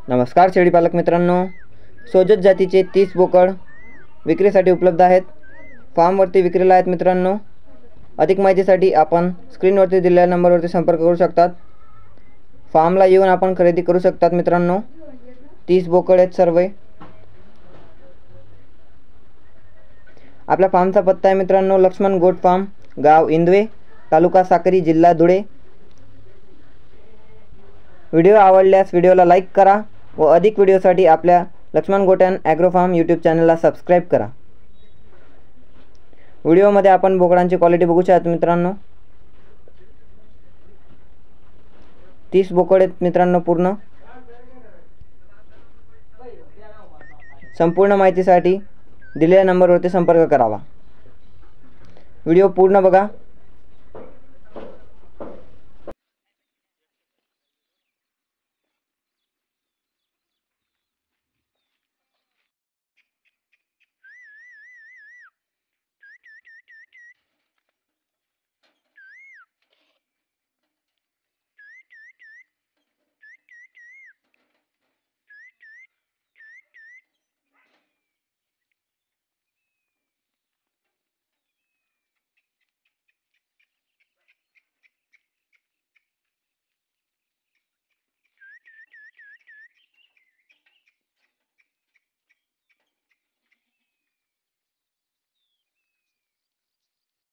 नमस्कार शेळीपालक मित्रांनो, सोजत जातीचे 30 बोकड विक्रीसाठी उपलब्ध आहेत। फार्मवरती विक्रीला आहेत मित्रांनो। अधिक माहितीसाठी आपण स्क्रीनवरती दिलेल्या नंबरवरती संपर्क करू शकतात। फार्मला येऊन आपण खरेदी करू शकतात मित्रांनो। 30 बोकड आहेत सर्व। आपल्या फार्मचा पत्ता आहे मित्रांनो लक्ष्मण गोट फार्म, गाव इंदवे, तालुका साक्री, जिल्हा धुळे। व्हिडिओ आवडल्यास व्हिडिओला लाईक करा व अधिक व्हिडिओसाठी आपल्या लक्ष्मण गोट ॲग्रो फार्म यूट्यूब चॅनलला सबस्क्राईब करा। व्हिडिओमध्ये आपण बोकडांची क्वालिटी बघू शकता मित्रांनो। 30 बोकड आहेत मित्रांनो पूर्ण। संपूर्ण माहितीसाठी दिलेल्या नंबरवरती संपर्क करावा। व्हिडिओ पूर्ण बघा।